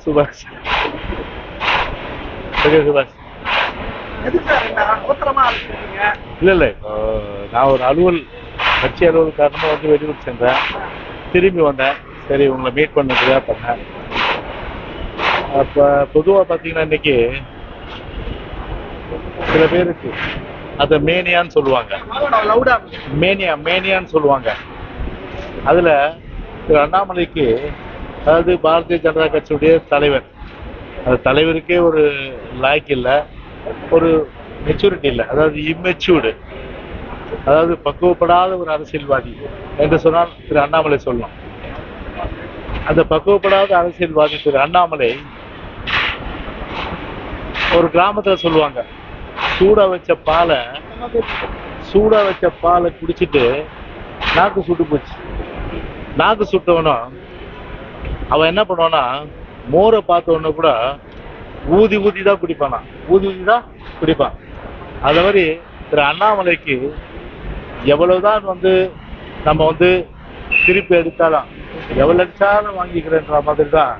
சுபாஷ். ஓகே சுபாஷ். இல்ல இல்ல, நான் ஒரு கட்சி அலுவல் காரணமா வந்து வெளியூர் சென்றேன், திரும்பி வந்தேன். சரி உங்களை மீட் பண்ணதுக்காக பண்ணேன். அப்ப பொதுவா பாத்தீங்கன்னா இன்னைக்கு சில பேருக்கு அத மேனியான்னு சொல்லுவாங்க, மேனியான்னு சொல்லுவாங்க. அதுல திரு அண்ணாமலைக்கு, அதாவது பாரதிய ஜனதா கட்சியுடைய தலைவர், அந்த தலைவருக்கே ஒரு லாய்க்கு இல்லை, ஒரு மெச்சூரிட்டி இல்லை, அதாவது இம்மெச்சூர்டு, அதாவது பக்குவப்படாத ஒரு அரசியல்வாதி என்று சொன்னால் திரு அண்ணாமலை சொல்லலாம். அந்த பக்குவப்படாத அரசியல்வாதி திரு அண்ணாமலை ஒரு கிராமத்துல சொல்லுவாங்க, சூடா வச்ச பாலை குடிச்சிட்டு நாக்கு சுட்டு போச்சு. நாக்கு சுட்டவனும் அவன் என்ன பண்ணுவானா, மோரை பார்த்தவன கூட ஊதி தான் குடிப்பானா, ஊதி தான் குடிப்பான். அது மாதிரி திரு அண்ணாமலைக்கு எவ்வளவுதான் வந்து நம்ம வந்து திருப்பி எடுத்தாலும், எவ்வளவு அடிச்சாலும் வாங்கிக்கிறேன்ற மாதிரி தான்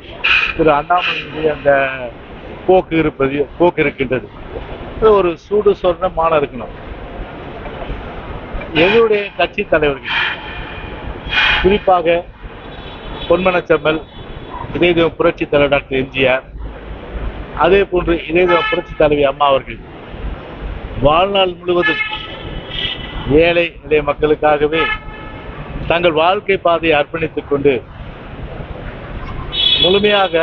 திரு அண்ணாமலையுடைய அந்த போக்கு இருக்கின்றது. ஒரு சூடு சொர்ணமான இருக்கணும். எங்களுடைய கட்சி தலைவர்கள், குறிப்பாக பொன்மனச்செம்மல், இதயதேவ புரட்சி தலைவர் டாக்டர் எம்ஜிஆர், அதே போன்று இதயதேவ புரட்சி தலைவி அம்மா அவர்கள் வாழ்நாள் முழுவதும் ஏழை எளிய மக்களுக்காகவே தங்கள் வாழ்க்கை பாதையை அர்ப்பணித்துக் கொண்டு முழுமையாக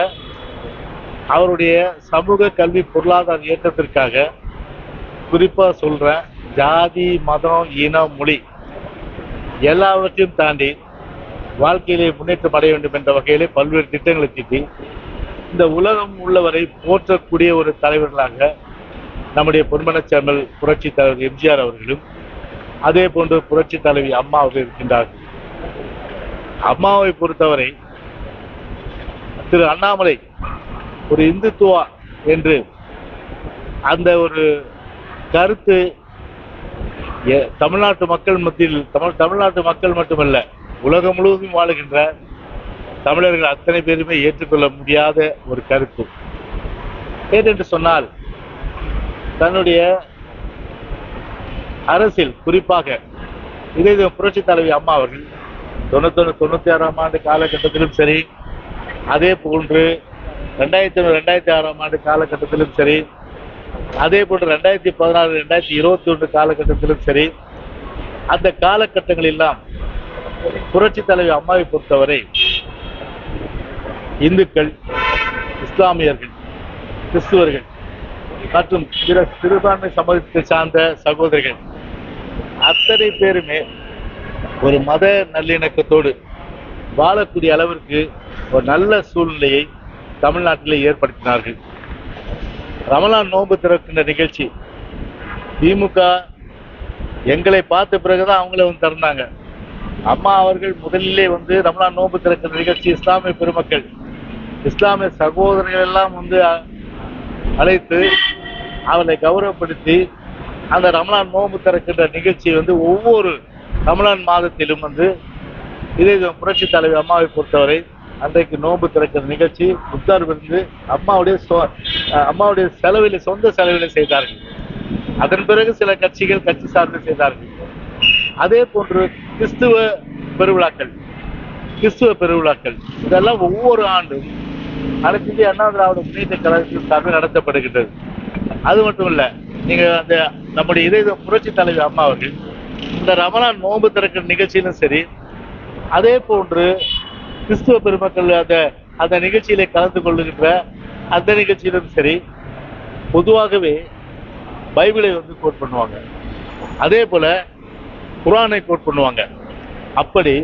அவருடைய சமூக கல்வி பொருளாதார ஏற்றத்திற்காக, குறிப்பா சொல்றேன், ஜாதி மதம் இனம் மொழி எல்லாவற்றையும் தாண்டி வாழ்க்கையிலே முன்னேற்றம் அடைய வேண்டும் என்ற வகையிலே பல்வேறு திட்டங்களை தீட்டி இந்த உலகம் உள்ளவரை போற்றக்கூடிய ஒரு தலைவர்களாக நம்முடைய பொன்மனச்செம்மல் புரட்சி தலைவர் எம்ஜிஆர் அவர்களும், அதே போன்று புரட்சி தலைவி அம்மா அவர்கள் இருக்கின்றார்கள். அம்மாவை பொறுத்தவரை திரு அண்ணாமலை ஒரு இந்துத்துவா என்று அந்த ஒரு கருத்து தமிழ்நாட்டு மக்கள் மத்தியில், தமிழ்நாட்டு மக்கள் மட்டுமல்ல உலகம் முழுவதும் வாழுகின்ற தமிழர்கள் அத்தனை பேருமே ஏற்றுக்கொள்ள முடியாத ஒரு கருத்து. ஏனென்று சொன்னால், தன்னுடைய அரசில் குறிப்பாக இதே புரட்சி தலைவி அம்மா அவர்கள் 91-96 ஆண்டு காலகட்டத்திலும் சரி, அதே போன்று 2006 ஆண்டு காலகட்டத்திலும் சரி, அதே போன்று 2016-2021 காலகட்டத்திலும் சரி, அந்த காலகட்டங்கள் எல்லாம் புரட்சி தலைவி அம்மாவை பொறுத்தவரை இந்துக்கள், இஸ்லாமியர்கள், கிறிஸ்துவர்கள் மற்றும் பிற சிறுபான்மை சமூகத்தை சார்ந்த சகோதரிகள் அத்தனை பேருமே ஒரு மத நல்லிணக்கத்தோடு வாழக்கூடிய அளவிற்கு ஒரு நல்ல சூழ்நிலையை தமிழ்நாட்டிலே ஏற்படுத்தினார்கள். ரமலான் நோன்பு திறக்கின்ற நிகழ்ச்சி திமுக எங்களை பார்த்த பிறகுதான் அவங்கள வந்து திறந்தாங்க. அம்மா அவர்கள் முதலிலே வந்து ரமலான் நோன்பு திறக்கின்ற நிகழ்ச்சி இஸ்லாமிய பெருமக்கள், இஸ்லாமிய சகோதரர்கள் எல்லாம் வந்து அழைத்து அவரை கௌரவப்படுத்தி அந்த ரமலான் நோன்பு திறக்கின்ற நிகழ்ச்சி வந்து ஒவ்வொரு ரமலான் மாதத்திலும் வந்து இதே புரட்சி தலைவி அம்மாவை பொறுத்தவரை அன்றைக்கு நோன்பு திறக்கிற நிகழ்ச்சி புத்தார் அம்மாவுடைய செலவில, சொந்த செலவில செய்தார்கள். அதன் பிறகு சில கட்சிகள் கட்சி சார்ந்து செய்தார்கள். அதே போன்று கிறிஸ்துவ பெருவிழாக்கள் இதெல்லாம் ஒவ்வொரு ஆண்டும் அனைத்து இந்திய அண்ணா திராவிட முன்னேற்ற கழகத்தில் சார்பில் நடத்தப்படுகின்றது. அது மட்டும் இல்ல, நீங்க அந்த நம்முடைய இதய புரட்சி தலைவி அம்மா அவர்கள் இந்த ரமலான் நோன்பு திறக்கிற நிகழ்ச்சியிலும் சரி, அதே போன்று கிறிஸ்துவ பெருமக்கள் அந்த நிகழ்ச்சியிலே கலந்து கொள்ளுகின்ற அந்த நிகழ்ச்சியிலும் சரி, பொதுவாகவே பைபிளை வந்து கோட் பண்ணுவாங்க, அதே போல குர்ஆனை கோட் பண்ணுவாங்க. அப்படி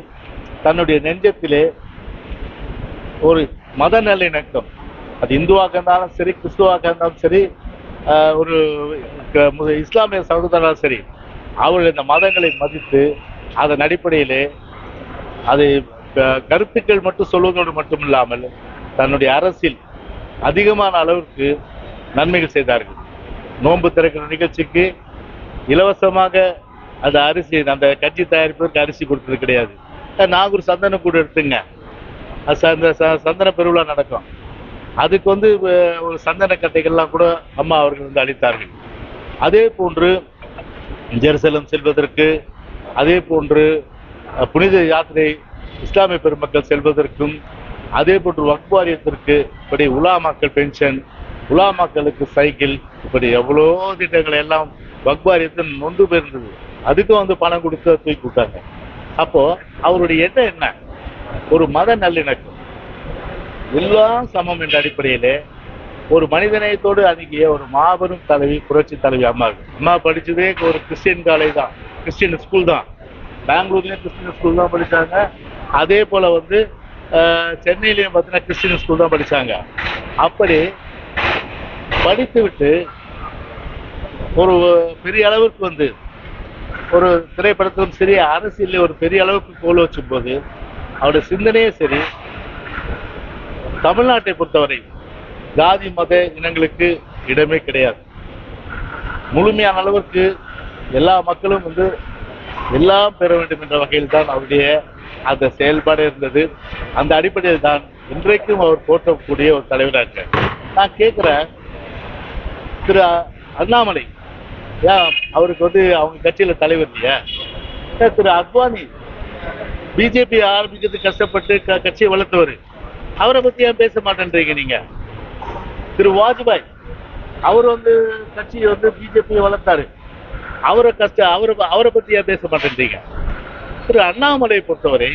தன்னுடைய நெஞ்சத்திலே ஒரு மத நல்லிணக்கம், அது இந்துவாக இருந்தாலும் சரி, கிறிஸ்துவாக இருந்தாலும் சரி, ஒரு இஸ்லாமிய சகோதரராலும் சரி, அவர்கள் இந்த மதங்களை மதித்து அதன் அடிப்படையிலே அது கருத்துக்கள் மட்டும் சொல்வதோடு மட்டும் இல்லாமல் தன்னுடைய அரசில் அதிகமான அளவிற்கு நன்மைகள் செய்தார்கள். நோன்பு திறக்கிற நிகழ்ச்சிக்கு இலவசமாக அந்த அரிசி, அந்த கட்சி தயாரிப்பதற்கு அரிசி கொடுத்தது கிடையாது. நாகூர் சந்தன கூடு எடுத்துங்க, சந்தன பெருவிழா நடக்கும். அதுக்கு வந்து ஒரு சந்தன கட்டைகள்லாம் கூட அம்மா அவர்கள் வந்து அளித்தார்கள். அதே போன்று ஜெருசலம் செல்வதற்கு, அதே போன்று புனித யாத்திரை இஸ்லாமிய பெருமக்கள் செல்வதற்கும், அதே போன்று வக்ஃப் வாரியத்திற்கு இப்படி உலாமாக்கள் பென்ஷன், உலாமாக்களுக்கு சைக்கிள், இப்படி எவ்வளோ திட்டங்களை எல்லாம் வக்ஃப் வாரியத்தில் நொந்து போயிருந்தது. அதுக்கும் வந்து பணம் கொடுத்து தூக்கி விட்டாங்க. அப்போ அவருடைய எண்ணம் என்ன? ஒரு மத நல்லிணக்கம், எல்லாம் சமம் என்ற அடிப்படையிலே ஒரு மனிதநேயத்தோடு அணுகிய ஒரு மாபெரும் தலைவி, புரட்சி தலைவி அம்மா. அம்மா படிச்சதே ஒரு கிறிஸ்டியன் காலேஜ் தான், கிறிஸ்டியன் ஸ்கூல் தான். பெங்களூர்லயும் கிறிஸ்டியன் ஸ்கூல் தான் படிச்சாங்க. அதே போல வந்து சென்னையிலையும் பார்த்தீங்கன்னா கிறிஸ்டியன் ஸ்கூல் தான் படிச்சாங்க. அப்படி படித்து விட்டு ஒரு பெரிய அளவுக்கு வந்து ஒரு திரைப்படத்திலும் சரி, அரசியல் ஒரு பெரிய அளவுக்கு கோல் வச்சும் போது அவருடைய சிந்தனையே சரி. தமிழ்நாட்டை பொறுத்தவரை ஜாதி மத இனங்களுக்கு இடமே கிடையாது. முழுமையான அளவுக்கு எல்லா மக்களும் வந்து எல்லாம் பெற வேண்டும் என்ற வகையில் தான் அவருடைய அந்த செயல்பாடு இருந்தது. அந்த அடிப்படையில் தான் இன்றைக்கும் அவர் போற்றக்கூடிய ஒரு தலைவராக இருக்கார். நான் கேட்கிறேன், திரு அண்ணாமலை ஏன் அவருக்கு வந்து அவங்க கட்சியில தலைவர் இல்லையா? திரு அத்வானி பிஜேபி ஆரம்பிக்கிறதுக்கு கஷ்டப்பட்டு கட்சியை வளர்த்தவர், அவரை பத்தி ஏன் பேச மாட்டேன்றீங்க நீங்க? திரு வாஜ்பாய் அவர் வந்து கட்சியை வந்து பிஜேபியை வளர்த்தாரு, அவரை பத்தி ஏன் பேச மாட்டேன்றீங்க? திரு அண்ணாமலை பொறுத்தவரை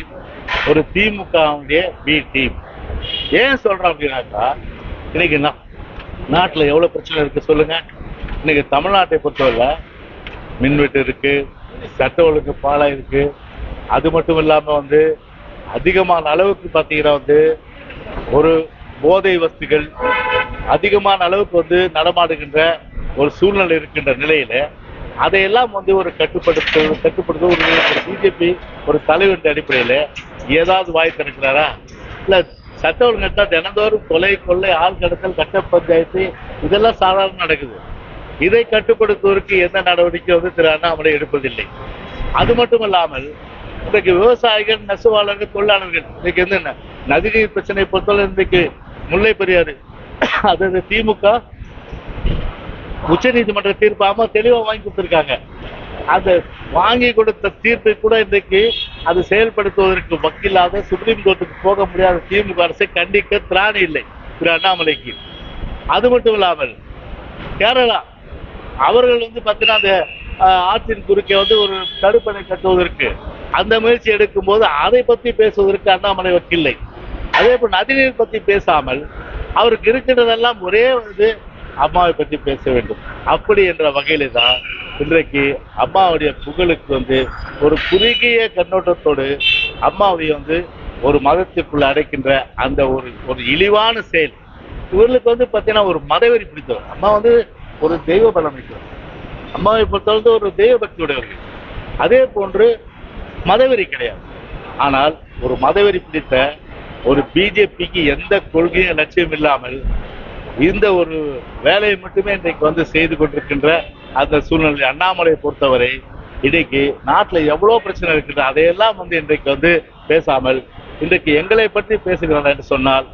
ஒரு திமுகவுடைய பி டீம். ஏன் சொல்றோம் அப்படின்னாக்கா, இன்னைக்கு நாட்டுல எவ்வளவு பிரச்சனை இருக்கு சொல்லுங்க. இன்னைக்கு தமிழ்நாட்டை பொறுத்தவரை மின்வெட்டு இருக்கு, சட்ட ஒழுங்கு பாலா இருக்கு. அது மட்டும் இல்லாம வந்து அதிகமான அளவுக்கு பாத்தீங்கன்னா வந்து ஒரு போதை வஸ்துகள் அதிகமான அளவுக்கு வந்து நடமாடுகின்ற ஒரு சூழ்நிலை இருக்கின்ற நிலையில அதையெல்லாம் வந்து ஒரு கட்டுப்படுத்த ஒரு பிஜேபி ஒரு தலைவர் அடிப்படையில ஏதாவது வாய் திறக்கிறாரா? இல்ல சட்ட ஒழுங்கா தினந்தோறும் கொலை, கொள்ளை, ஆள் கடத்தல், கட்ட பஞ்சாயத்து இதெல்லாம் சாதாரண நடக்குது. இதை கட்டுப்படுத்துவதற்கு எந்த நடவடிக்கை வந்து திரு அண்ணாமலை எடுப்பதில்லை. அது மட்டும் இல்லாமல் இன்றைக்கு விவசாயிகள், நெசவாளர்கள், தொழிலாளர்கள் இன்னைக்கு என்ன நதிநீர் பிரச்சனை பொறுத்தவரை இன்றைக்கு முல்லை பெரியாறு அது திமுக உச்ச நீதிமன்ற தீர்ப்பு அம்மா தெளிவா வாங்கி கொடுத்திருக்காங்க. அந்த வாங்கி கொடுத்த தீர்ப்பை கூட இன்றைக்கு அது செயல்படுத்துவதற்கு வக்கில்லாத சுப்ரீம் கோர்ட்டுக்கு போக முடியாத திமுக அரசை கண்டிக்க திராணி இல்லை திரு அண்ணாமலைக்கு. அது மட்டும் இல்லாமல் கேரளா அவர்கள் வந்து பார்த்தீங்கன்னா அந்த ஆற்றின் குறுக்கே வந்து ஒரு தடுப்பணை கட்டுவதற்கு அந்த முயற்சி எடுக்கும் போது அதை பத்தி பேசுவதற்கு அண்ணாமலை வக்கில்லை. அதே போல் நதிநீர் பத்தி பேசாமல் அவருக்கு இருக்கின்றதெல்லாம் ஒரே வந்து அம்மாவை பற்றி பேச வேண்டும். அப்படி என்ற வகையில தான் இன்றைக்கு அம்மாவுடைய புகழுக்கு வந்து ஒரு குறுகிய கண்ணோட்டத்தோடு அம்மாவை வந்து ஒரு மதத்திற்குள்ள அடைக்கின்ற அந்த ஒரு இழிவான செயல் இவர்களுக்கு வந்து பார்த்தீங்கன்னா ஒரு மதவெறி பிடித்தவர். அம்மா வந்து ஒரு தெய்வ பலம் வைக்கிறார். அம்மாவை பொறுத்தவரை ஒரு தெய்வ பக்தி உடையவர்கள். அதே போன்று மதவெறி கிடையாது. ஆனால் ஒரு மதவெறி பிடித்த ஒரு பிஜேபிக்கு எந்த கொள்கையும் லட்சியம் இல்லாமல் இந்த ஒரு வேலையை மட்டுமே இன்றைக்கு வந்து செய்து கொண்டிருக்கின்ற அந்த சூழ்நிலை அண்ணாமலையை பொறுத்தவரை இன்றைக்கு நாட்டுல எவ்வளவு பிரச்சனை இருக்குது அதையெல்லாம் வந்து இன்றைக்கு வந்து பேசாமல் இன்றைக்கு எங்களை பற்றி பேசுகிறார் என்று சொன்னால்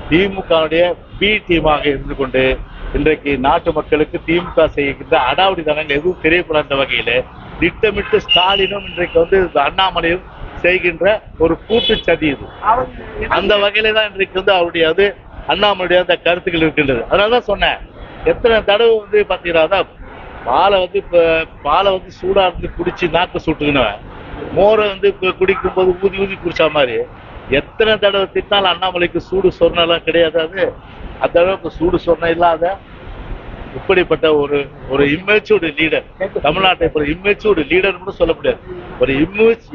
திமுகவுடைய பி டீமாக இருந்து கொண்டு இன்றைக்கு நாட்டு மக்களுக்கு திமுக செய்கின்ற அடாவடித்தனங்கள் எதுவும் தெரியக்கூடாத வகையில திட்டமிட்டு ஸ்டாலினும் இன்றைக்கு வந்து அண்ணாமலையும் செய்கின்ற ஒரு கூட்டு சதி இது. அந்த வகையில தான் இன்றைக்கு வந்து அவருடைய அது அண்ணாமலையுடைய அந்த கருத்துக்கள் இருக்கின்றது. அதனாலதான் சொன்னேன், எத்தனை தடவை வந்து பாத்தீங்கன்னா பாலை வந்து சூடா இருந்து குடிச்சு நாக்கு சுட்டுக்கினவன் மோரை வந்து குடிக்கும் போது ஊதி ஊதி குடிச்சா மாதிரி எத்தனை தடவை திட்டினாலும் அண்ணாமலைக்கு சூடு சொர்ணெல்லாம் கிடையாது. அது அந்த அளவுக்கு சூடு சொர்ணம் இல்லாத இப்படிப்பட்ட ஒரு இம்மெச்சூர்டு லீடர், தமிழ்நாட்டை இம்மெச்சூர்டு லீடர் கூட சொல்ல முடியாது, ஒரு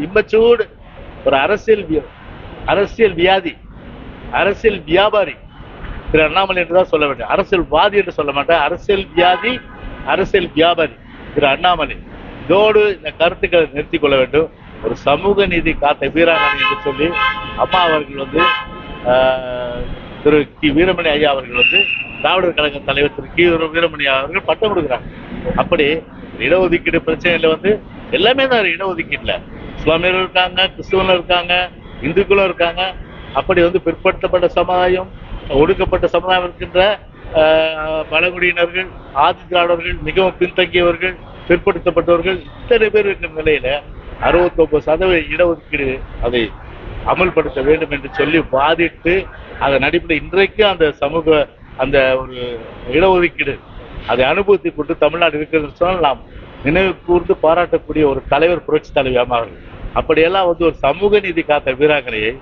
இம்மெச்சூர்டு ஒரு அரசியல் வியாதி, அரசியல் வியாபாரி திரு அண்ணாமலை என்றுதான் சொல்ல வேண்டும். அரசியல்வாதி என்று சொல்ல மாட்டேன், அரசியல் வியாதி, அரசியல் வியாபாரி திரு அண்ணாமலை. இதோடு இந்த கருத்துக்களை நிறுத்திக் கொள்ள வேண்டும். ஒரு சமூக நீதி காத்த வீராங்கனை என்று சொல்லி அம்மா அவர்கள் வந்து திரு கி வீரமணி ஐயா அவர்கள் வந்து திராவிடர் கழக தலைவர் திரு கி வீரமணி அவர்கள் பட்டம் கொடுக்குறாங்க. அப்படி இடஒதுக்கீடு பிரச்சனையில வந்து எல்லாமே தான் இடஒதுக்கீட்டுல இஸ்லாமியர்கள் இருக்காங்க, கிறிஸ்துவர்கள் இருக்காங்க, இந்துக்களும் இருக்காங்க. அப்படி வந்து பிற்படுத்தப்பட்ட சமுதாயம், ஒடுக்கப்பட்ட சமுதாயம் இருக்கின்ற பழங்குடியினர்கள், ஆதி திராவிடர்கள், மிகவும் பின்தங்கியவர்கள், பிற்படுத்தப்பட்டவர்கள் இத்தனை பேர் இருக்கிற நிலையில 69% இடஒதுக்கீடு அதை அமல்படுத்த வேண்டும் என்று சொல்லி வாதிட்டு அதன் அடிப்படை இன்றைக்கு அந்த சமூக அந்த ஒரு இடஒதுக்கீடு அதை அனுபவத்தை கொண்டு தமிழ்நாடு இருக்கிறது சொன்னால் நாம் நினைவு கூர்ந்து பாராட்டக்கூடிய ஒரு தலைவர் புரட்சி தலைவி அம்மா அவர்கள். அப்படியெல்லாம் ஒரு சமூக நீதி காத்த வீராங்கனையை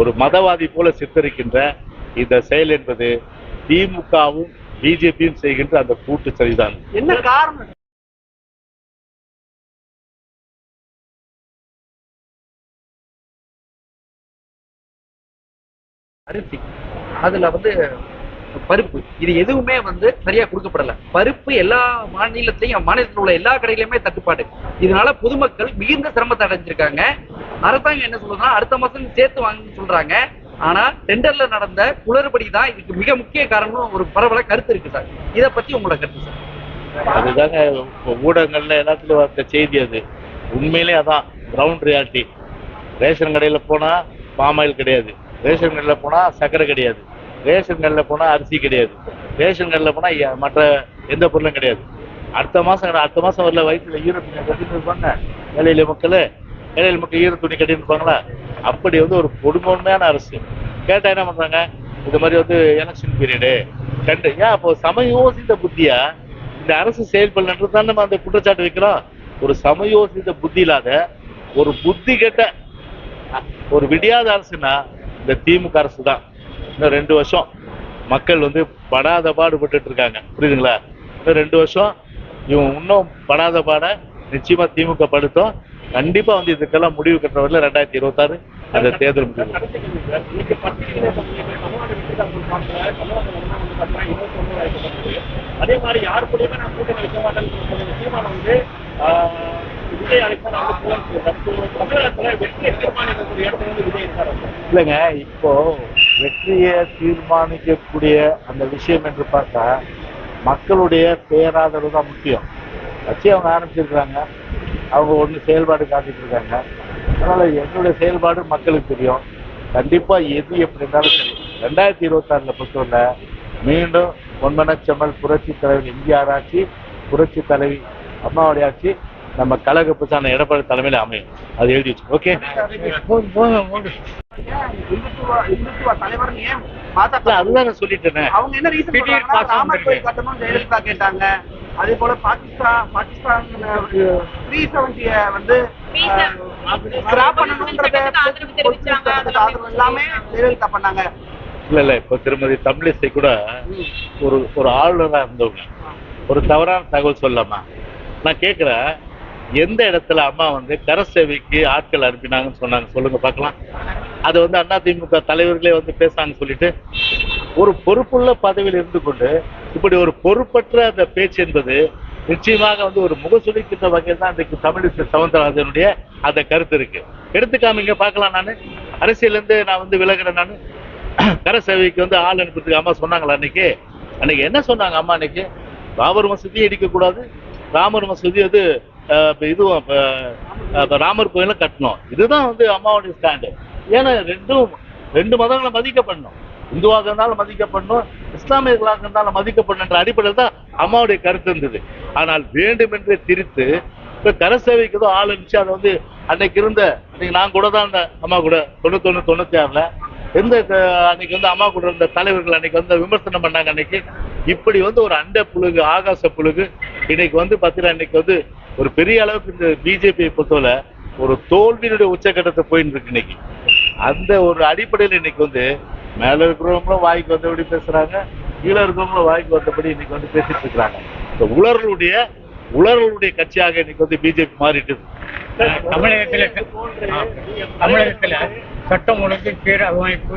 ஒரு மதவாதி போல சித்தரிக்கின்ற இந்த செயல் என்பது திமுகவும் பிஜேபியும் செய்கின்ற அந்த கூட்டு சரிதான். என்ன காரணம்? அரிசி அதுல பருப்பு இது எதுவுமே சரியா கொடுக்கப்படல. பருப்பு எல்லா மாநிலத்திலையும் மாநிலத்தில் உள்ள எல்லா கடையிலுமே தட்டுப்பாடு. இதனால பொதுமக்கள் மிகுந்த சிரமத்தை அடைஞ்சிருக்காங்க. அரசாங்கம் என்ன சொல்றதுன்னா அடுத்த மாசம் சேர்த்து வாங்கன்னு சொல்றாங்க. ஆனா டெண்டர்ல நடந்த குளறுபடி தான் இதுக்கு மிக முக்கிய காரணம் ஒரு பரவல கருத்து இருக்கு சார். இதை பத்தி உங்களோட கருத்து சார்? அதுதாங்க ஊடகங்கள்ல எல்லாத்துலயும் வந்த செய்தி. அது உண்மையிலே அதான் கிரவுண்ட் ரியாலிட்டி. ரேஷன் கடையில போனா பாமாயில் கிடையாது, ரேஷன் கடையில போனா சர்க்கரை கிடையாது, ரேஷன் கடையில போனா அரிசி கிடையாது, ரேஷன் கடையில போனா மற்ற எந்த பொருளும் கிடையாது. அடுத்த மாசம் வரல வயிற்றுல ஈர துணி கட்டிட்டு இருப்பாங்க ஏழையில மக்கள் ஈர துணி கட்டிட்டு இருப்பாங்களா? அப்படி ஒரு கொடுமையான அரசு. கேட்டா என்ன பண்றாங்க, இது மாதிரி எலெக்ஷன் பீரியடு கண்டு ஏன் அப்போ சமயோசித்த புத்தியா இந்த அரசு செயல்படலன்றது தான் நம்ம அந்த குற்றச்சாட்டு வைக்கிறோம். ஒரு சமயோசித்த புத்தி இல்லாத ஒரு புத்தி கெட்ட ஒரு விடியாத அரசுனா இந்த திமுக அரசு தான். இன்னும் 2 வருஷம் மக்கள் படாத பாடுபட்டு இருக்காங்க, புரியுதுங்களா? இன்னும் 2 வருஷம் இவங்க இன்னும் படாத பாட நிச்சயமா திமுக படுத்தும். கண்டிப்பா இதுக்கெல்லாம் முடிவு கட்டுறவர்கள் 2026 அந்த தேர்தல் முடிவு. அதே மாதிரி யாரு கூடயுமே நான் கூட்டணி வைக்க மாட்டேன்னு இல்லைங்க, இப்போ வெற்றியை தீர்மானிக்கக்கூடிய அந்த விஷயம் என்று பார்த்தா மக்களுடைய பேராதரவு தான் முக்கியம். கட்சி அவங்க ஆரம்பிச்சிருக்காங்க, அவங்க செயல்பாடு காட்டிட்டு இருக்காங்க. அதனால என்னுடைய செயல்பாடு மக்களுக்கு தெரியும். கண்டிப்பா எது எப்படி இருந்தாலும் சரி 2026 பொறுத்தவரை மீண்டும் பொன்மனச்செம்மல் புரட்சி தலைவர் எம்ஜிஆர் ஆட்சி, புரட்சி தலைவி அம்மாவுடைய ஆட்சி நம்ம கழக பிரச்சான எடப்பாடி தலைமையில அமையும். அது எழுதி வச்சு. ஓகே, அதுதான் நான் சொல்லிட்டேன். அவங்க என்ன ரீசன் ராமர் கோயில் கட்டணும் ஜெயலலிதா கேட்டாங்க. அதே போல பாகிஸ்தான் 370 ஸ்கிராப் பண்ணணும்ன்றத எல்லாமே ஜெயலலிதா பண்ணாங்க. இல்ல இப்ப திருமதி தமிழிசை கூட ஒரு ஆளுநரா இருந்தவங்க ஒரு தவறான தகவல் சொல்லலாமா? நான் கேட்கிறேன், எந்த இடத்துல அம்மா கர சேவைக்கு ஆட்கள் அனுப்பினாங்கன்னு சொன்னாங்க சொல்லுங்க பார்க்கலாம். அது அதிமுக தலைவர்களே பேசாங்கன்னு சொல்லிட்டு ஒரு பொறுப்புள்ள பதவியில் இருந்து கொண்டு இப்படி ஒரு பொறுப்பற்ற அந்த பேச்சு என்பது நிச்சயமாக ஒரு முகசுளிக்கின்ற வகையில் தான் இன்றைக்கு தமிழிசை சவுந்தரராஜனுடைய அந்த கருத்து இருக்கு. எடுத்துக்காமீங்க பார்க்கலாம். நான் அரசியல இருந்து நான் விலகிறேன். நான் கர சேவைக்கு ஆள் அனுப்புறதுக்கு அம்மா சொன்னாங்களா? அன்னைக்கு என்ன சொன்னாங்க அம்மா? அன்னைக்கு பாபர் மசூதியை இடிக்கக்கூடாது, ராமர் மசூதி இதுவும் ராமர் கோயிலும் கட்டணும். இதுதான் அம்மாவுடைய ஸ்டாண்டு. ஏன்னா ரெண்டு மதங்களை மதிக்கப்படணும். இந்துவாக இருந்தாலும் மதிக்கப்படணும், இஸ்லாமியர்களாக இருந்தாலும் மதிக்கப்படணுன்ற அடிப்படையில் தான் அம்மாவுடைய கருத்து இருந்தது. ஆனால் வேண்டுமென்றே திரித்து இப்ப கர சேவைக்கு ஆள் அனுப்பிச்சு அதை அன்னைக்கு நான் கூட தான் அம்மா கூட 91, 96 அன்னைக்கு அம்மா கூட இருந்த தலைவர்கள் அன்னைக்கு விமர்சனம் பண்ணாங்க. அன்னைக்கு இப்படி ஒரு அண்ட புழுகு ஆகாச புழுகு இன்னைக்கு பாத்தீங்கன்னா இன்னைக்கு ஒரு பெரிய அளவுக்கு இந்த பிஜேபியை பொறுத்தவரை ஒரு தோல்வியினுடைய உச்சக்கட்டத்தை போயிட்டு இருக்கு. இன்னைக்கு அந்த ஒரு அடிப்படையில் இன்னைக்கு மேல இருக்கிறவங்களும் வாய்க்கு வந்தபடி பேசுறாங்க, கீழே இருக்கிறவங்களும் வாய்க்கு வந்தபடி இன்னைக்கு பேசிட்டு இருக்கிறாங்க. இந்த உலர்களுடைய கட்சியாக இன்னைக்கு பிஜேபி மாறிட்டு. தமிழகத்துல சட்டம் ஒழுங்கு சீரமைப்பு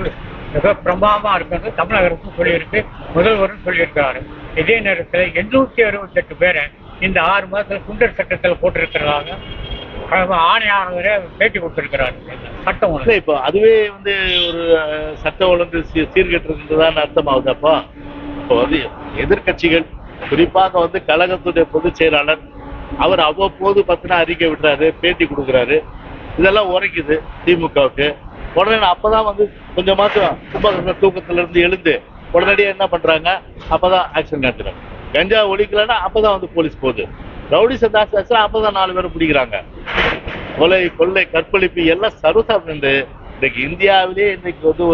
மிக பிரமாதமா இருக்கிறது தமிழக அரசு சொல்லியிருக்கு, முதல்வரும் சொல்லியிருக்கிறாரு. இதே நேரத்தில் 868 பேரை இந்த 6 மாதத்துல குண்டர் சட்டத்தில் போட்டிருக்கிறதாக ஆணையாளரே பேட்டி கொடுத்திருக்கிறாரு. சட்டம் ஒழுங்கு இப்போ அதுவே ஒரு சட்ட ஒழுங்கு சீர்கெட்டிருக்கிறதான்னு அர்த்தமாகுது. அப்போ இப்போ எதிர்கட்சிகள் குறிப்பாக கழகத்துடைய பொதுச் செயலாளர் அவர் அவ்வப்போது அறிக்கை விடுறாரு, பேட்டி கொடுக்குறாரு. இதெல்லாம் உரைக்குது திமுகவுக்கு. உடனே அப்பதான் வந்து கொஞ்சமாச்சும் தூக்கத்துல இருந்து எழுந்து உடனடியாக என்ன பண்றாங்க, அப்பதான் ஆக்ஷன் காட்டுறாங்க. கஞ்சா ஒழிக்கலன்னா அப்பதான் வந்து போலீஸ் போகுது. ரவுடிசம் ஜாஸ்தி ஆச்சுன்னா அப்பதான் 4 பேரை பிடிக்கிறாங்க. கொலை, கொள்ளை, கற்பழிப்பு எல்லாம் சர்வசாதாரணம். இன்னைக்கு இந்தியாவிலே இன்னைக்கு வந்து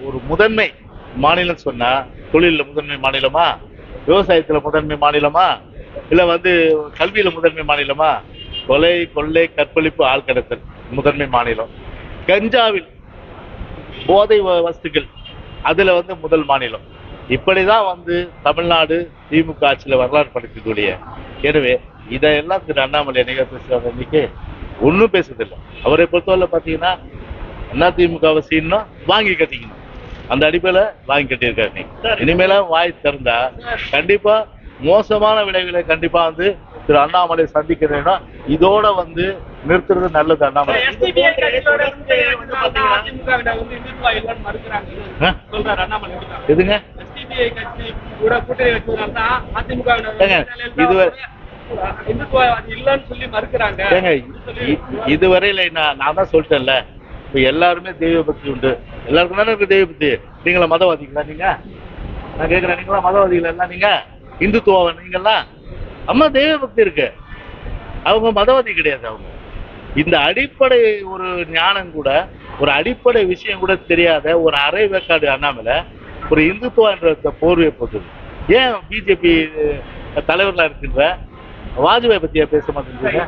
ஒரு முதன்மை மாநிலம் சொன்னா, தொழில முதன்மை மாநிலமா, விவசாயத்துல முதன்மை மாநிலமா, இல்ல வந்து கல்வியில முதன்மை மாநிலமா? கொலை, கொள்ளை, கற்பழிப்பு, ஆள் கடத்தல் முதன்மை மாநிலம். கஞ்சாவில் போதை வஸ்துக்கள் அதுல வந்து முதல் மாநிலம். இப்படிதான் வந்து தமிழ்நாடு திமுக ஆட்சியில வரலாறு படைக்கக்கூடிய. எனவே இதெல்லாம் திரு அண்ணாமலை என்னைக்கு பேசுறாங்க, இன்னைக்கு ஒன்னும் பேசுறதில்லை. அவரை பொறுத்தவரை பாத்தீங்கன்னா அண்ணா திமுகவை சீனும் வாங்கி கட்டிக்கணும், அந்த அடிப்படையில வாங்கி கட்டியிருக்காரு. இனிமேல வாய் திறந்தா கண்டிப்பா மோசமான விளைவுகளை கண்டிப்பா வந்து திரு அண்ணாமலை சந்திக்கிறேன்னா இதோட வந்து நிறுத்துறது நல்லது. அண்ணாமலை எதுங்க இதுவரையில நான் தான் சொல்லிட்டேன்ல, இப்ப எல்லாருமே தெய்வ பக்தி உண்டு. எல்லாருக்கும் தானே இருக்கு தெய்வ பக்தி. நீங்களா மதவாதிகளா? நீங்க நான் கேட்கிறேன், நீங்களா மதவாதிகள் எல்லாம்? நீங்க இந்துத்துவ நீங்கெல்லாம்? அம்மா தெய்வ பக்தி இருக்கு, அவங்க மதவாதி கிடையாது. அவங்க இந்த அடிப்படை ஒரு ஞானம் கூட, ஒரு அடிப்படை விஷயம் கூட தெரியாத ஒரு அரை வேக்காடு அண்ணாமலை ஒரு இந்துத்துவ என்ற போர்வை போகுது. ஏன் பிஜேபி தலைவர்களா இருக்கின்ற வாஜ்பாய் பத்தியா பேச மாட்டேங்க?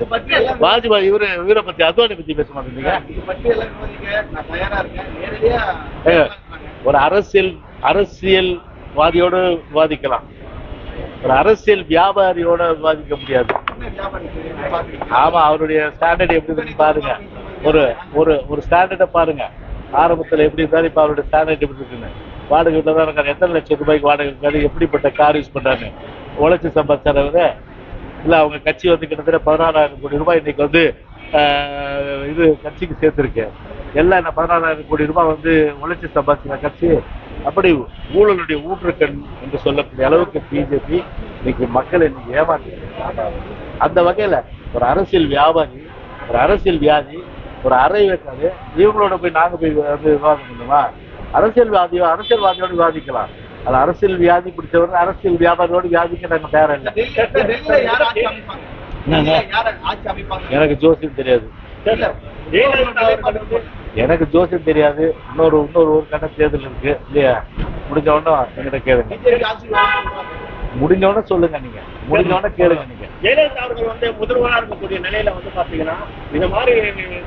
வாஜ்பாய் இவரை பத்தி, அத்வானி பத்தி பேச மாட்டேங்க? ஒரு அரசியல்வாதியோடு விவாதிக்கலாம், ஒரு அரசியல் வியாபாரியோட விவாதிக்க முடியாது. ஆமா, அவருடைய ஸ்டாண்டர்ட் எப்படி இருக்குன்னு பாருங்க. ஒரு ஸ்டாண்டர்டை பாருங்க. ஆரம்பத்துல எப்படி இருந்தாரு, இப்ப அவருடைய ஸ்டாண்டர்ட் எப்படி இருக்குன்னு. வாடகை வீட்டுல தான் இருக்காரு. எத்தனை லட்சம் ரூபாய்க்கு வாடகை இருக்காரு, எப்படிப்பட்ட கார் யூஸ் பண்றாரு, உழைச்சி சம்பாதிச்சாரு. இல்ல அவங்க கட்சி வந்து கிட்டத்தட்ட 16,000 கோடி ரூபாய் இன்னைக்கு வந்து இது கட்சிக்கு சேர்த்திருக்கு. எல்லாம் என்ன 16,000 கோடி ரூபாய் வந்து உழைச்சி சம்பாதிச்ச கட்சி. அப்படி ஊழலுடைய ஊற்றுக்கண் என்று சொல்லக்கூடிய அளவுக்கு பிஜேபி இன்னைக்கு மக்களை இன்னைக்கு ஏமாற்று. அந்த வகையில ஒரு அரசியல் வியாபாரி, ஒரு அரசியல் வியாதி, ஒரு அரை வேக்காது இவங்களோட போய் நாங்க போய் வந்து விவாதம் பண்ணுமா? அரசியல்வாதியோடு விவாதிக்கலாம். அது அரசியல் வியாதி பிடிச்சவர்கள் அரசியல் வியாபாரியோடு வியாதிக்க நாங்க தயாரா இல்லை. எனக்கு ஜோசியம் தெரியாது, எனக்கு ஜோசியம் தெரியாது. இன்னொரு ஒரு கட்ட தேர்தல் இருக்கு இல்லையா? முடிஞ்ச உடனே என்கிட்ட கேளுங்க, முடிஞ்ச உடனே சொல்லுங்க, நீங்க முடிஞ்ச உடனே கேளுங்க. நீங்க ஜெயலலிதா அவர்கள் வந்து முதல்வராக இருக்கக்கூடிய நிலையில வந்து பாத்தீங்கன்னா இந்த மாதிரி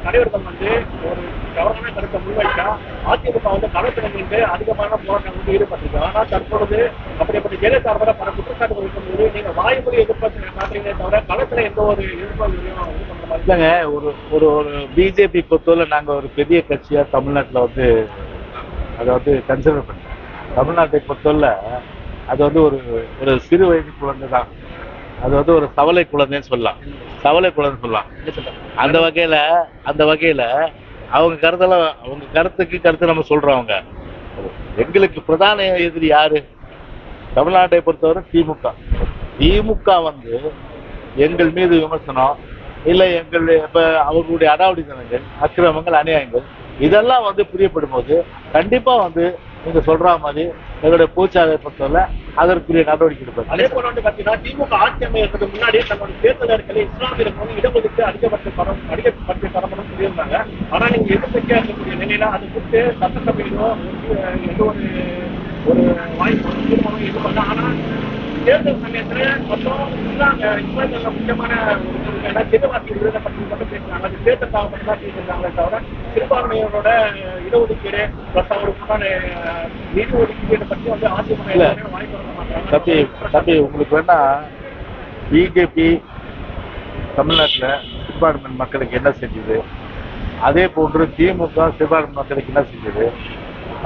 தலைவர்கள் வந்து ஒரு கவனமான கருத்தை முன்வைத்தா அதிமுக வந்து களத்துல நின்று அதிகமான போராட்டம் வந்து ஈடுபட்டிருக்கு. ஆனா தற்பொழுது அப்படிப்பட்ட ஜெயலலிதா அவரை பல குற்றச்சாட்டுகள் இருக்கும்போது நீங்க வாய்மொழி எதிர்ப்பு பாக்குறீங்களே தவிர களத்துல எந்த ஒரு எதிர்ப்பு இல்லைங்க. ஒரு பிஜேபி பொறுத்தவரை நாங்க ஒரு பெரிய கட்சியா தமிழ்நாட்டுல வந்து அதை வந்து கன்சிடர் பண்ணோம். தமிழ்நாட்டை பொறுத்தவரை அது வந்து ஒரு சிறு வயது குழந்தை தான். அது வந்து ஒரு சவலை குழந்தைன்னு சொல்லலாம், சவலை குழந்தைன்னு சொல்லலாம். அந்த வகையில அவங்க கருத்தெல்லாம், அவங்க கருத்து நம்ம சொல்றோம். அவங்க எங்களுக்கு பிரதான எதிரி யாரு? தமிழ்நாட்டை பொறுத்தவரை திமுக வந்து எங்கள் மீது விமர்சனம் இல்லை, அவர்களுடைய அடாவடித்தனங்கள், அக்கிரமங்கள், அநியாயங்கள் இதெல்லாம் வந்து புரியப்படும் போது கண்டிப்பா வந்து நீங்க சொல்ற மாதிரி எங்களுடைய பூச்சாலை பொறுத்தவரை அதற்குரிய நடவடிக்கை எடுப்பாங்க. அதே போல வந்து பாத்தீங்கன்னா திமுக ஆட்சி அமைக்கிறதுக்கு முன்னாடி தன்னுடைய தேர்தல் அறிக்கையில் இஸ்லாமியருக்கு வந்து இடஒதுக்கீடு அதிகபட்ச தரப்படும் சொல்லியிருந்தாங்க. ஆனா நீங்க எதிர்கட்சியா இருக்கக்கூடிய நிலையில அது குறித்து சட்டசபையிலோ எந்த ஒரு வாய்ப்பு தீர்மானம் இது பண்ணல. ஆனா தேர்தல் சமயத்துல மொத்தம் இஸ்லாமிய முக்கியமான சிறுபான்மை விருதை பற்றி மட்டும் பேசுறாங்க. அது தேர்தலுக்காக மட்டும் தான் பேசியிருக்காங்களே தவிர சிறுபான்மையோட இடஒதுக்கீடு அவருக்கான நிதி ஒதுக்கீடு பற்றி வந்து அதிமுக வாய்ப்பு வழங்க மாட்டாங்க. தம்பி உங்களுக்கு வேணா பிஜேபி தமிழ்நாட்டுல சிறுபான்மை மக்களுக்கு என்ன செஞ்சது, அதே போன்று திமுக சிறுபான்மை மக்களுக்கு என்ன செஞ்சது,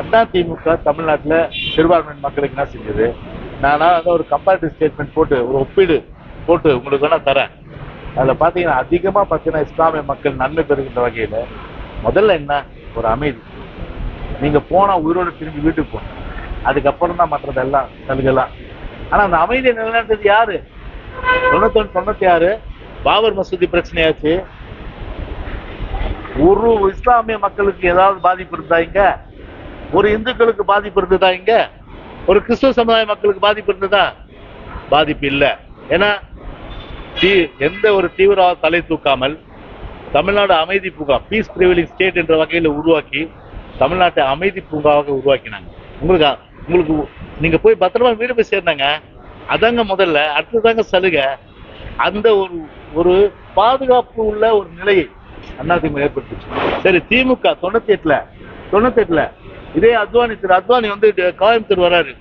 அண்ணா திமுக தமிழ்நாட்டுல சிறுபான்மை மக்களுக்கு என்ன செஞ்சது, நானா ஒரு கம்பேரிட்டிவ் ஸ்டேட்மெண்ட் போட்டு ஒரு ஒப்பீடு போட்டு உங்களுக்கு வேணா தரேன். அதுல பாத்தீங்கன்னா அதிகமா பாத்தீங்கன்னா இஸ்லாமிய மக்கள் நன்மை பெறுகின்ற வகையில முதல்ல என்ன, ஒரு அமைதி. நீங்க போனா உயிரோடு திரும்பி வீட்டுக்கு போகணும், அதுக்கப்புறம் தான் மற்றதெல்லாம் சலுகைலாம். ஆனா அந்த அமைதியை நிலைநாட்டது யாரு? 91, 96 பாபர் மசூதி பிரச்சனையாச்சு, ஒரு இஸ்லாமிய மக்களுக்கு ஏதாவது பாதிப்பு இருந்தா இங்க, ஒரு இந்துக்களுக்கு பாதிப்பு இருந்ததா இங்க, ஒரு கிறிஸ்துவ சமுதாய மக்களுக்கு பாதிப்பு இருந்ததா? பாதிப்பு இல்லை. ஏன்னா எந்த ஒரு தீவிரவாத தலை தூக்காமல் தமிழ்நாடு அமைதி பூங்கா, பீஸ் பிரிவிலிங் ஸ்டேட் என்ற வகையில் உருவாக்கி தமிழ்நாட்டை அமைதி பூங்காவாக உருவாக்கினாங்க. உங்களுக்கு நீங்க போய் பத்திரமா வீடு போய் சேர்ந்தாங்க, அதாங்க முதல்ல. அடுத்ததாங்க சலுகை. அந்த ஒரு பாதுகாப்பு உள்ள ஒரு நிலையை அதிமுக ஏற்படுத்துச்சு. சரி, திமுக 98ல இதே அத்வானி வந்து கோயம்புத்தூர் வராரு.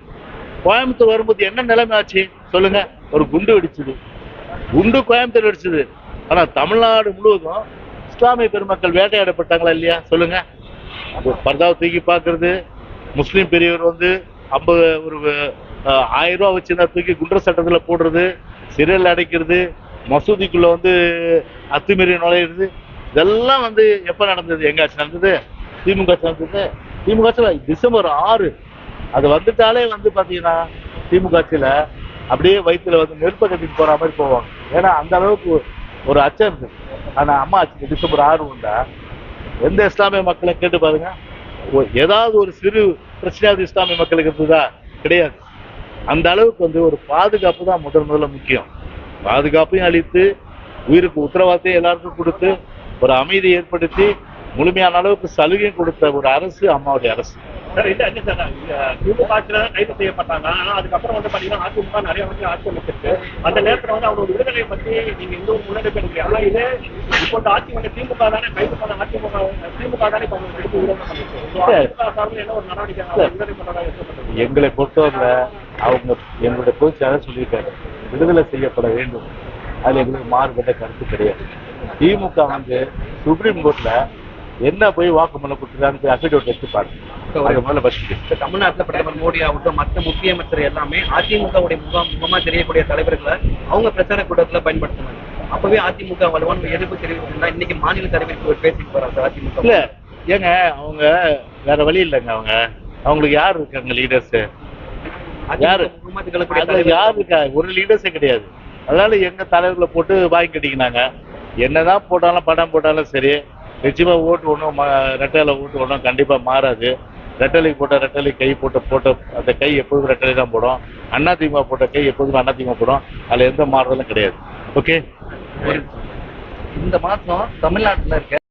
கோயம்புத்தூர் வரும்போது என்ன நிலைமை ஆச்சு சொல்லுங்க? ஒரு குண்டு வெடிச்சது. குண்டு கோயம்புத்தூர் வெடிச்சது. ஆனா தமிழ்நாடு முழுவதும் இஸ்லாமிய பெருமக்கள் வேட்டையாடப்பட்டாங்களா இல்லையா சொல்லுங்க? பர்தாவை தூக்கி பார்க்கறது, முஸ்லீம் பெரியவர் வந்து 1000 ரூபா வச்சிருந்தா தூக்கி குண்டர் சட்டத்துல போடுறது, சிறையில் அடைக்கிறது, மசூதிக்குள்ள வந்து அத்துமீறி நுழையிறது, இதெல்லாம் வந்து எப்ப நடந்தது? எங்க ஆட்சி நடந்தது? திமுக ஆட்சி நடந்தது. திமுக ஆட்சியில டிசம்பர் 6 அது வந்துட்டாலே வந்து பாத்தீங்கன்னா திமுக ஆட்சியில அப்படியே வயிற்றுல வந்து நெருப்ப கட்டிட்டு போற மாதிரி போவாங்க. ஏன்னா அந்த அளவுக்கு ஒரு அச்சம் இருக்கு. ஆனா அம்மா ஆட்சிக்கு டிசம்பர் 6 வந்தா எந்த இஸ்லாமிய மக்களை கேட்டு பாருங்க, ஏதாவது ஒரு சிறு பிரச்சனையாவது இஸ்லாமிய மக்களுக்கு இருந்ததா? கிடையாது. அந்த அளவுக்கு வந்து ஒரு பாதுகாப்பு தான் முதல்ல முக்கியம். பாதுகாப்பையும் அளித்து உயிருக்கு உத்தரவாதத்தையும் எல்லாருக்கும் கொடுத்து ஒரு அமைதியை ஏற்படுத்தி முழுமையான அளவுக்கு சலுகையும் கொடுத்த ஒரு அரசு அம்மாவுடைய அரசு. திமுக ஆட்சியில கைது செய்யப்பட்டாங்க. ஆனா அதுக்கப்புறம் வந்து பாத்தீங்கன்னா அதிமுக நிறைய வந்து ஆட்சி அமைச்சிருக்கு. அந்த நேரத்துல வந்து அவரோட விடுதலையை பத்தி நீங்க இந்த ஒரு முன்னெடுப்பு எடுக்கிறீங்க. ஆனா இதே இப்போ ஆட்சி வந்து திமுக தானே கைது பண்ண, திமுக தானே எடுத்து விடுதலை பண்ணிருக்கு. என்ன ஒரு நடவடிக்கை விடுதலை பண்றதா? எங்களை பொறுத்தவரை அவங்க எங்களுடைய பொதுச்செயலாளர் சொல்லியிருக்காரு, விடுதலை செய்யப்பட வேண்டும். அதுல எங்களுக்கு மாறுபட்ட கருத்து கிடையாது. திமுக வந்து சுப்ரீம் கோர்ட்ல என்ன போய் வாக்குமூலம் கொடுத்துருக்காங்க அஃபிடவிட் எடுத்து பாருங்க. தமிழ்நாட்டுல பிரதமர் மோடி ஆகட்டும், மற்ற முக்கிய அமைச்சர் எல்லாமே அதிமுகவுடைய முகமா தெரியக்கூடிய தலைவர்களை அவங்க பிரச்சார கூட்டத்துல பயன்படுத்தினாங்க. அப்பவே அதிமுக வலுவான எதிர்ப்பு தெரிவிச்சிருந்தா இன்னைக்கு மாநில தலைவருக்கு பேசிட்டு போறாங்க அதிமுக. இல்ல ஏங்க, அவங்க வேற வழி இல்லைங்க. அவங்களுக்கு யார் இருக்காங்க லீடர்ஸ்? யாரு இருக்கா? ஒரு லீடர்ஸே கிடையாது. அதனால எங்க தலைவர்களை போட்டு வாங்கி கட்டிக்கினாங்க. என்னதான் போட்டாலும் படம் போட்டாலும் சரி, நிச்சயமா ஓட்டு ஒன்றும் ரெட்டையில ஓட்டு ஒன்றும் கண்டிப்பா மாறாது. ரெட்டலைக்கு போட்ட ரெட்டலை கை போட்ட அந்த கை எப்போதும் ரெட்டலை தான் போடும். அதிமுக போட்ட கை எப்போதும் அதிமுக போடும். அதுல எந்த மாறுதலும் கிடையாது. ஓகே, இந்த மாசம் தமிழ்நாட்டுல இருக்க